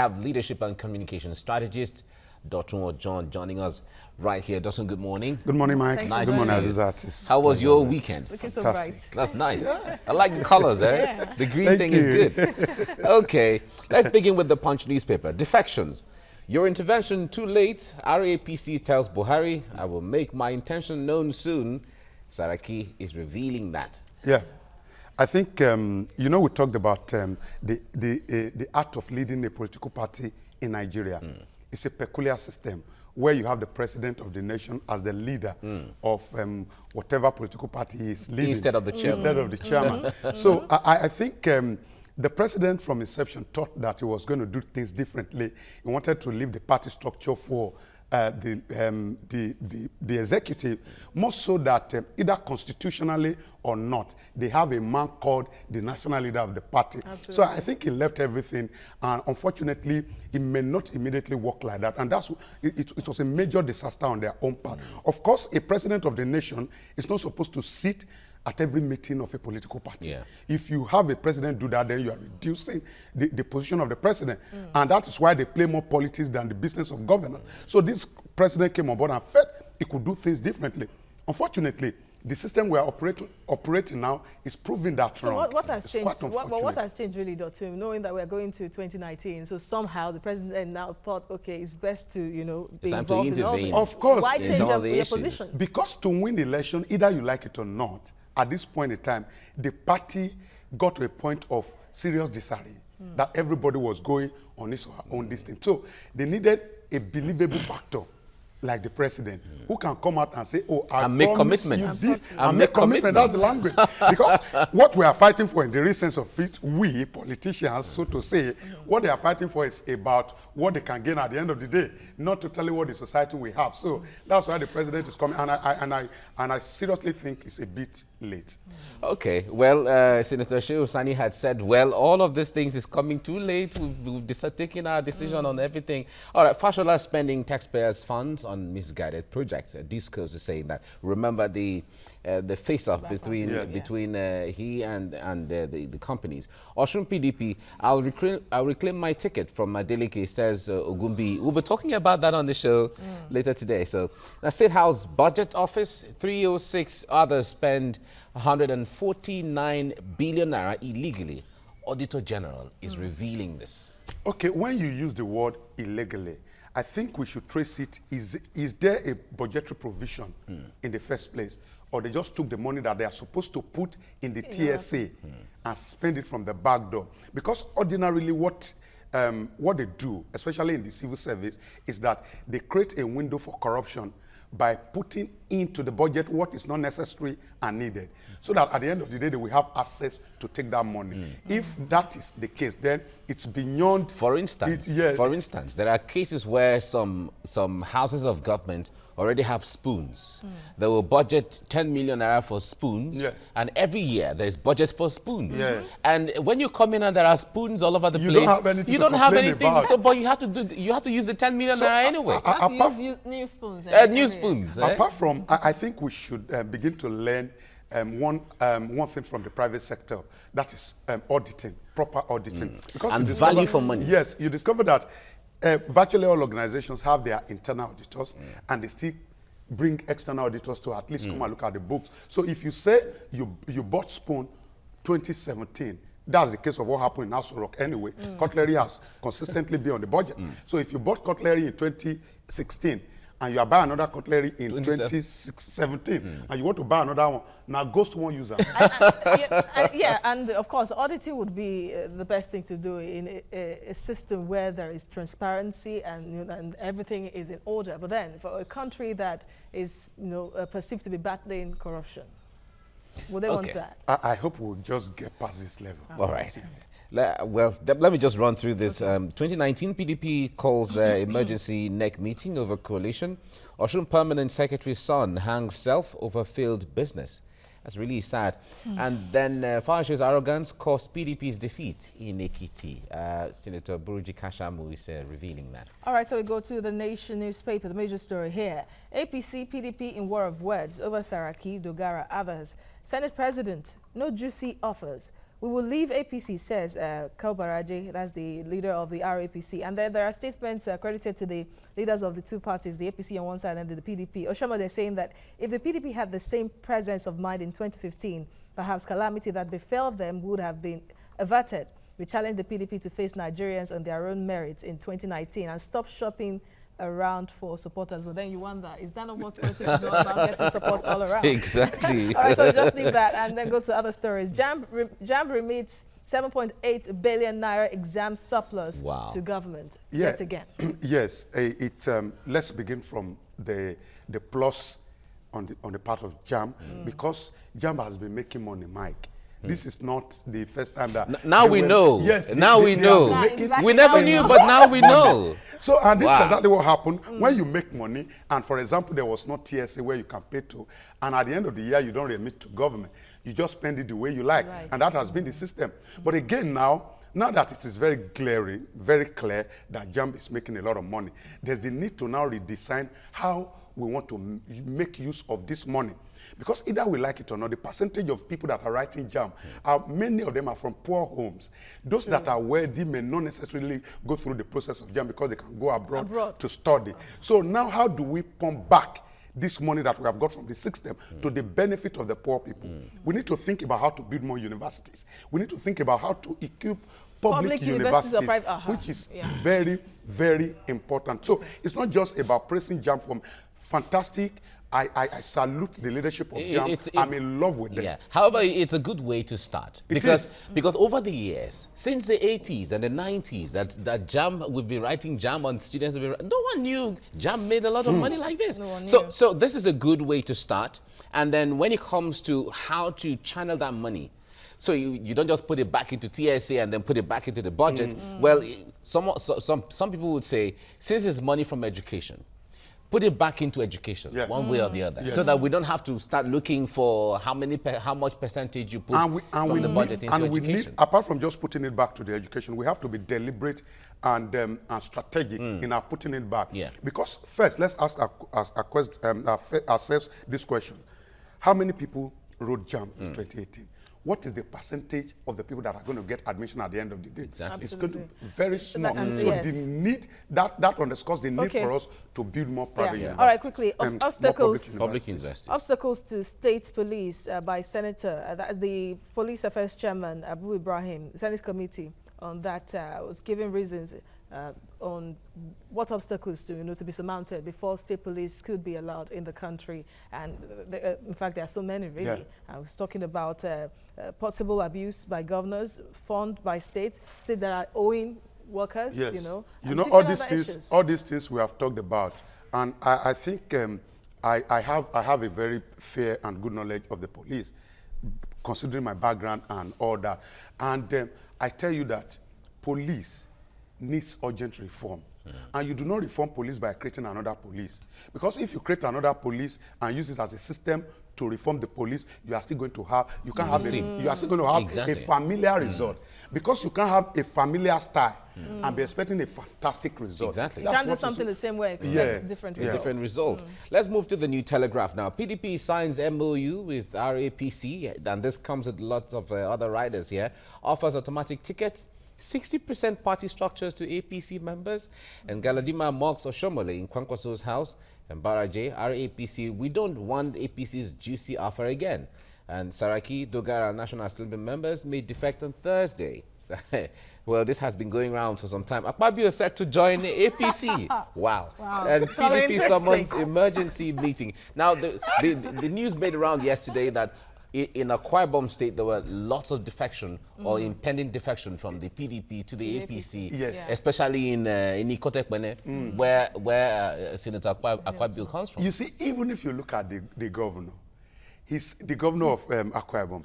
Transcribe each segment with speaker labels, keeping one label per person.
Speaker 1: Have leadership and communication strategist Dr. John joining us right here. Dr. Good morning.
Speaker 2: Good morning, Mike.
Speaker 1: Nice
Speaker 2: Good morning,
Speaker 1: to see you.
Speaker 2: Aziz.
Speaker 1: How was your weekend?
Speaker 3: Looking so bright.
Speaker 1: That's nice. I like the colors, eh?
Speaker 3: Yeah.
Speaker 1: The green
Speaker 2: Thank
Speaker 1: thing
Speaker 2: you.
Speaker 1: is good. Okay, let's begin with the Punch newspaper. Defections. Your intervention too late. RAPC tells Buhari, I will make my intention known soon. Saraki is revealing that.
Speaker 2: Yeah. I think, you know, we talked about the art of leading a political party in Nigeria. It's a peculiar system where you have the president of the nation as the leader of whatever political party he is leading.
Speaker 1: Instead of the chairman.
Speaker 2: Instead of the chairman. So I think the president from inception thought that he was going to do things differently. He wanted to leave the party structure for the executive, more so that either constitutionally or not, they have a man called the national leader of the party.
Speaker 3: Absolutely.
Speaker 2: So I think he left everything, and unfortunately, it may not immediately work like that. And that's it was a major disaster on their own part. Of course, a president of the nation is not supposed to sit at every meeting of a political party.
Speaker 1: Yeah.
Speaker 2: If you have a president do that, then you are reducing the position of the president. And that is why they play more politics than the business of governance. So this president came on board and felt he could do things differently. Unfortunately, the system we are operating now is proving that wrong.
Speaker 3: So what has
Speaker 2: It's
Speaker 3: changed?
Speaker 2: quite unfortunate.
Speaker 3: What has changed really, Dr. Knowing that we are going to 2019, so somehow the president now thought, okay, it's best to, you know, be
Speaker 1: time to
Speaker 3: involved in all
Speaker 1: intervene.
Speaker 3: this.
Speaker 2: Of course.
Speaker 3: Why
Speaker 2: In
Speaker 3: change
Speaker 1: some of
Speaker 3: your
Speaker 1: the issues.
Speaker 3: position?
Speaker 2: Because to win election, either you like it or not, at this point in time, the party got to a point of serious disarray, that everybody was going on his or her own distance. So they needed a believable factor, like the president, who can come out and say, oh, I
Speaker 1: And make
Speaker 2: promise you
Speaker 1: commitments.
Speaker 2: this,
Speaker 1: And
Speaker 2: and
Speaker 1: make
Speaker 2: make commitment. That's the language. Because what we are fighting for, in the real sense of it, we politicians, so to say, what they are fighting for is about what they can gain at the end of the day, not totally what the society we have. So that's why the president is coming, and I seriously think it's a bit late.
Speaker 1: Okay, well, Senator Shehu Sani had said, well, all of these things is coming too late. We've taken our decision on everything. All right, Fashola spending taxpayers' funds on misguided projects. Discourse is saying that. Remember the face-off between he and the companies. Oshun PDP, I'll reclaim my ticket from Madeleke, says Ogumbi. We'll be talking about that on the show later today. So, the State House Budget Office, 306 others spend 149 billion naira illegally. Auditor General is revealing this.
Speaker 2: Okay, when you use the word illegally, I think we should trace it. Is there a budgetary provision in the first place? Or they just took the money that they are supposed to put in the TSA and spend it from the back door? Because ordinarily what they do, especially in the civil service, is that they create a window for corruption by putting into the budget what is not necessary and needed, so that at the end of the day, they will have access to take that money. If that is the case, then it's beyond...
Speaker 1: For instance, there are cases where some houses of government already have spoons. They will budget 10 million naira for spoons, and every year there's budget for spoons. And when you come in and there are spoons all over the place, you don't have anything. So, but you have to use the 10 million naira anyway.
Speaker 3: You have to use new spoons.
Speaker 1: New spoons.
Speaker 2: Apart from, I think we should begin to learn one thing from the private sector, that is auditing, proper auditing. Because
Speaker 1: and value for money.
Speaker 2: Yes, you discover that virtually all organizations have their internal auditors, and they still bring external auditors to at least come and look at the books. So if you say you bought spoon 2017, that's the case of what happened in Aso Rock anyway. Cutlery has consistently been on the budget. So if you bought cutlery in 2016, and you are buying another cutlery in 2017, and you want to buy another one, now ghost won't use them.
Speaker 3: Yeah, and of course, auditing would be the best thing to do in a system where there is transparency and everything is in order. But then, for a country that is perceived to be battling corruption, would they want that?
Speaker 2: I hope we'll just get past this level.
Speaker 1: All right. Well, let me just run through this. 2019 PDP calls emergency NEC meeting over coalition. Oshun Permanent Secretary's son hangs self over failed business. That's really sad. And then Fayoshe's arrogance caused PDP's defeat in Ekiti. Senator Buruji Kashamu is revealing that.
Speaker 3: All right, so we go to the Nation newspaper, the major story here. APC, PDP in war of words over Saraki, Dogara, others. Senate President, no juicy offers. We will leave APC, says Kaubaraje, that's the leader of the RAPC. And then there are statements credited to the leaders of the two parties, the APC on one side and the PDP. Oshoma, they're saying that if the PDP had the same presence of mind in 2015, perhaps calamity that befell them would have been averted. We challenge the PDP to face Nigerians on their own merits in 2019 and stop shopping around for supporters. But then you wonder, is that not what politics is all about, getting support all around?
Speaker 1: Exactly.
Speaker 3: All right, so just leave that and then go to other stories. JAMB remits 7.8 billion naira exam surplus to government yet again.
Speaker 2: Yes, let's begin from the plus on the part of JAMB, because JAMB has been making money, Mike. This is not the first time that...
Speaker 1: Now we know.
Speaker 2: Yes.
Speaker 1: Now we know. Exactly. We never knew, but now we know.
Speaker 2: So, and this is exactly what happened. When you make money, and for example, there was no TSA where you can pay to, and at the end of the year, you don't remit to government. You just spend it the way you like. Right. And that has been the system. But again, now that it is very glaring, very clear that JAMB is making a lot of money, there's the need to now redesign how we want to make use of this money. Because either we like it or not, the percentage of people that are writing JAMB, many of them are from poor homes. Those that are wealthy may not necessarily go through the process of JAMB because they can go abroad to study. So now how do we pump back this money that we have got from the system to the benefit of the poor people? We need to think about how to build more universities. We need to think about how to equip public universities, which is very, very important. So it's not just about praising JAMB from fantastic. I salute the leadership of JAMB. I'm in love with them.
Speaker 1: Yeah. However, it's a good way to start. Because over the years, since the 80s and the 90s, that JAMB, we've been writing JAMB on students. No one knew JAMB made a lot of money like this. No one knew. So this is a good way to start. And then when it comes to how to channel that money, so you don't just put it back into TSA and then put it back into the budget. Well, some people would say, since it's money from education, put it back into education, one way or the other, so that we don't have to start looking for how much percentage you put from the budget into education.
Speaker 2: Apart from just putting it back to the education, we have to be deliberate and strategic in our putting it back. Yeah. Because first, let's ask ourselves this question: how many people wrote JAMB in 2018? What is the percentage of the people that are going to get admission at the end of the day?
Speaker 1: Exactly.
Speaker 2: It's going to be very small. So the need, that underscores the need for us to build more private universities.
Speaker 3: All right, quickly,
Speaker 1: public universities.
Speaker 3: Obstacles to state police by Senator, the Police Affairs Chairman, Abu Ibrahim, the Senate Committee on that was giving reasons on what obstacles to be surmounted before state police could be allowed in the country. And in fact, there are so many, really. Yeah. I was talking about possible abuse by governors, fund by states that are owing workers,
Speaker 2: all these things we have talked about. And I think I have a very fair and good knowledge of the police, considering my background and all that. And I tell you that police needs urgent reform. And you do not reform police by creating another police. Because if you create another police and use it as a system to reform the police, you are still going to have, you are still going to have a familiar result. Because you can't have a familiar style and be expecting a fantastic result.
Speaker 1: Exactly.
Speaker 3: You can't do something the same way, expect different results.
Speaker 1: Different result. Let's move to the New Telegraph now. PDP signs MOU with RAPC, and this comes with lots of other riders here. Offers automatic tickets, 60% party structures to APC members, and Galadima mocks Oshomole in Kwankwaso's house, and Baraje, RAPC, we don't want APC's juicy offer again. And Saraki, Dogara, National Assembly members may defect on Thursday. Well, this has been going around for some time. Akpabio is set to join the APC. Wow. And PDP summons emergency meeting. Now, the news made around yesterday that in Akwa Ibom State, there were lots of defection or impending defection from the PDP to the APC, especially in Ikotekpene, where Senator Akpabio comes from.
Speaker 2: You see, even if you look at the governor, he's the governor of Akwa Ibom.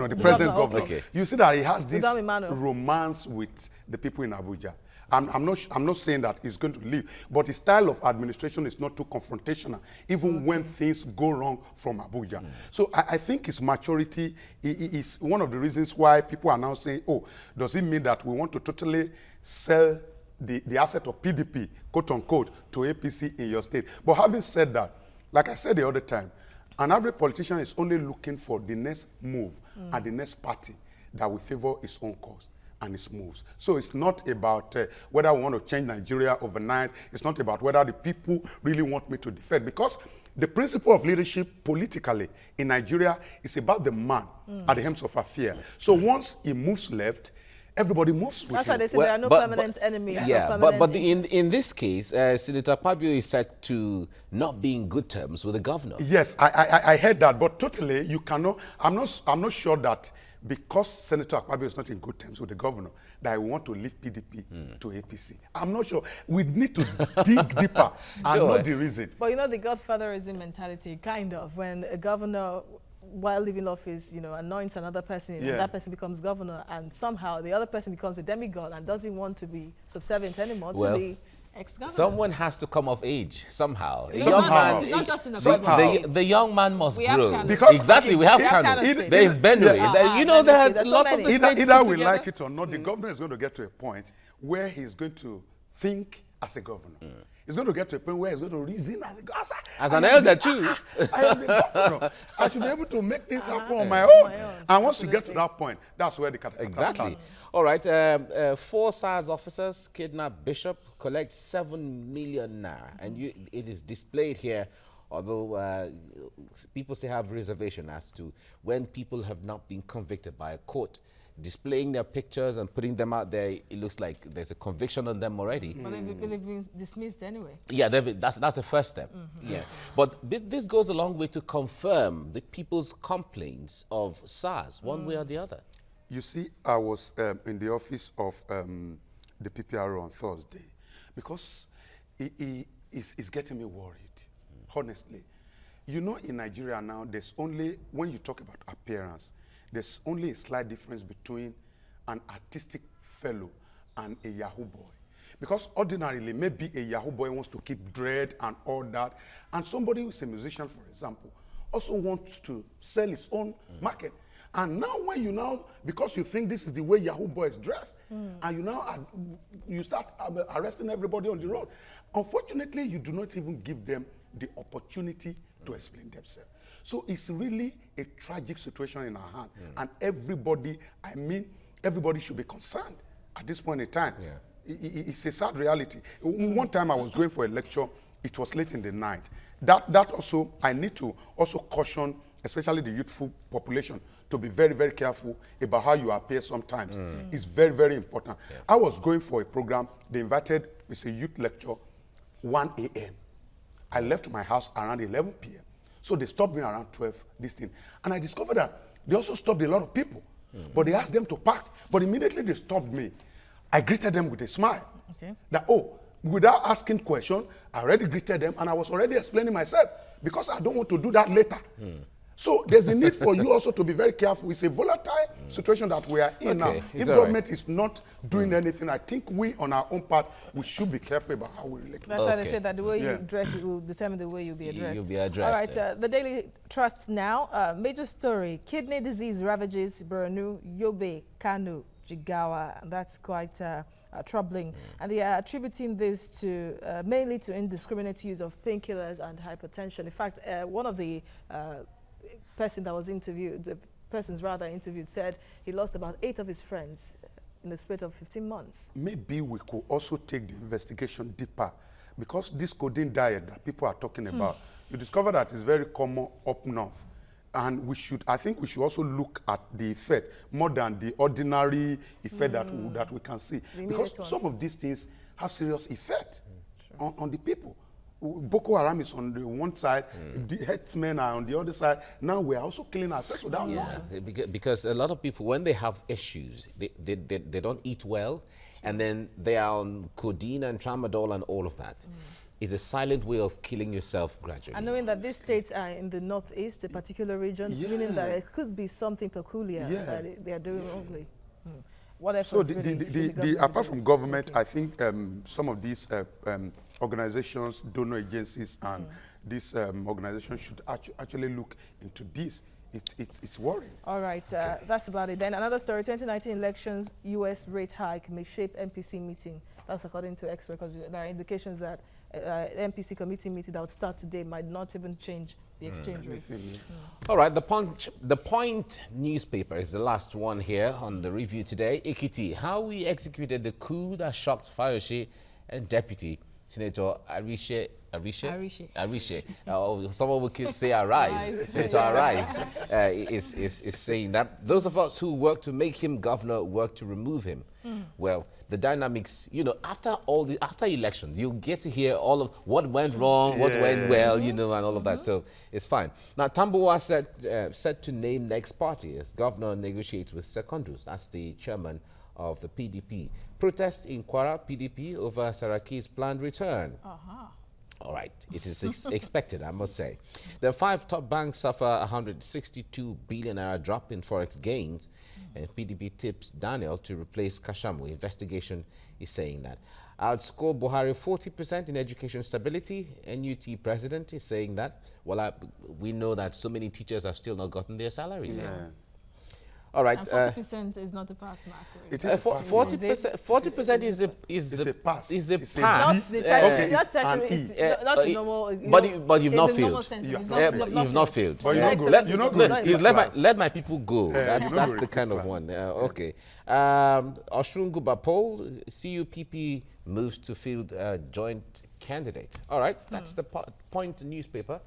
Speaker 2: The present governor. Okay. You see that he has this romance with the people in Abuja. I'm not saying that he's going to leave, but his style of administration is not too confrontational, even when things go wrong from Abuja. So I think his maturity is one of the reasons why people are now saying, oh, does it mean that we want to totally sell the asset of PDP, quote unquote, to APC in your state? But having said that, like I said the other time, An average politician is only looking for the next move and the next party that will favor his own cause and his moves. So it's not about whether we want to change Nigeria overnight. It's not about whether the people really want me to defend. Because the principle of leadership politically in Nigeria is about the man at the helm of affairs. So once he moves left, everybody moves with
Speaker 3: That's
Speaker 2: him.
Speaker 3: why they say there are no permanent enemies.
Speaker 1: Yeah,
Speaker 3: no
Speaker 1: but
Speaker 3: permanent
Speaker 1: in this case, Senator Akpabio is said to not be in good terms with the governor.
Speaker 2: Yes, I heard that, but totally you cannot. I'm not sure that because Senator Akpabio is not in good terms with the governor that I want to leave PDP to APC. I'm not sure. We need to dig deeper and know the reason.
Speaker 3: But you know the godfatherism mentality, kind of, when a governor, while leaving office, you know, anoints another person, and that person becomes governor, and somehow the other person becomes a demigod and doesn't want to be subservient anymore to the ex-governor.
Speaker 1: Someone has to come of age somehow.
Speaker 3: It's not just in
Speaker 1: The young man must grow.
Speaker 2: Because
Speaker 1: exactly, we have Kano. There is Benue. You know, there are lots of the states
Speaker 2: either we like it or not, the governor is going to get to a point where he's going to think as a governor. He's going to get to a point where he's going to reason
Speaker 1: as an elder too.
Speaker 2: I am the governor. I should be able to make this happen on my own. And once you get to that point, that's where the catastrophe starts.
Speaker 1: All right. 4 SARS officers kidnap Bishop, collect 7 million naira, and it is displayed here. Although people still have reservation as to when people have not been convicted by a court, displaying their pictures and putting them out there, it looks like there's a conviction on them already.
Speaker 3: But they've been dismissed anyway.
Speaker 1: Yeah, that's the first step. Yeah, but this goes a long way to confirm the people's complaints of SARS, one way or the other.
Speaker 2: You see, I was in the office of the PPRO on Thursday because it's getting me worried, honestly. You know, in Nigeria now, there's only, when you talk about appearance, there's only a slight difference between an artistic fellow and a Yahoo boy. Because ordinarily, maybe a Yahoo boy wants to keep dread and all that, and somebody who is a musician, for example, also wants to sell his own market. And now when you now, because you think this is the way Yahoo boys dress, and you start arresting everybody on the road, unfortunately, you do not even give them the opportunity to explain themselves. So it's really a tragic situation in our hand. And everybody, I mean, everybody should be concerned at this point in time. It's a sad reality. One time I was going for a lecture, it was late in the night. That also, I need to also caution, especially the youthful population, to be very, very careful about how you appear sometimes. It's very, very important. I was going for a program, they invited, it's a youth lecture, 1 a.m. I left my house around 11 p.m. So they stopped me around 12, this thing. And I discovered that they also stopped a lot of people. But they asked them to park. But immediately they stopped me. I greeted them with a smile. That, without asking questions, I already greeted them and I was already explaining myself because I don't want to do that later. So there's the need for you also to be very careful. It's a volatile situation that we are in now. If government is not doing anything, I think we, on our own part, we should be careful about how we relate to
Speaker 3: That's why they say that the way you dress it will determine the way you'll be addressed.
Speaker 1: You'll be addressed.
Speaker 3: All right, the Daily Trust now. Major story, kidney disease ravages Borno, Yobe, Kano, Jigawa. And that's quite troubling. And they are attributing this to mainly to indiscriminate use of painkillers and hypertension. In fact, one of the persons interviewed said he lost about 8 of his friends in the space of 15 months.
Speaker 2: Maybe we could also take the investigation deeper because this codeine diet that people are talking about, you discover that it's very common up north. And I think we should also look at the effect more than the ordinary effect that we can see. Because some of these things have serious effect on the people. Boko Haram is on the one side, the herdsmen are on the other side. Now we are also killing ourselves without knowing.
Speaker 1: Because a lot of people, when they have issues, they don't eat well, and then they are on codeine and tramadol and all of that. It's a silent way of killing yourself gradually. And
Speaker 3: knowing that these states are in the northeast, a particular region, meaning that it could be something peculiar that they are doing wrongly.
Speaker 2: So apart from government, I think some of these organizations, donor agencies, and these organizations should actually look into this. It's worrying.
Speaker 3: All right, that's about it. Then another story, 2019 elections, U.S. rate hike may shape MPC meeting. That's according to experts, because there are indications that MPC committee meeting that would start today might not even change the exchange rate.
Speaker 1: All right, the Point newspaper is the last one here on the review today. Ekiti, how we executed the coup that shocked Fayose and Deputy Senator Arishe. Someone would say Arise. Senator Arise is saying that those of us who work to make him governor work to remove him. Well, the dynamics, you know, after elections, you get to hear all of what went wrong, what went well, you know, and all of that. So it's fine. Now, Tambuwa set to name next party as governor negotiates with Secondus. That's the chairman of the PDP. Protest in Kwara PDP over Saraki's planned return. All right, it is expected, I must say. The 5 top banks suffer 162 billion naira drop in forex gains, and PDP tips Daniel to replace Kashamu. Investigation is saying that. Outscore Buhari 40% in education stability. NUT president is saying that. Well, we know that so many teachers have still not gotten their salaries. All right.
Speaker 3: And 40% is not a pass mark. Really.
Speaker 2: It is
Speaker 1: 40% is a
Speaker 2: pass.
Speaker 1: Is a
Speaker 2: It's a
Speaker 1: pass.
Speaker 3: Not normal.
Speaker 1: But you've not failed. You've not failed.
Speaker 2: But you're not good.
Speaker 1: Let my people go. That's the kind of
Speaker 2: class.
Speaker 1: one. Okay. Oshun Gubapo, CUPP moves to field joint candidate. All right. That's the Point newspaper.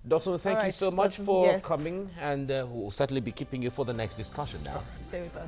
Speaker 1: Dr. Thank you so much for coming, and we'll certainly be keeping you for the next discussion now.
Speaker 3: Stay with us.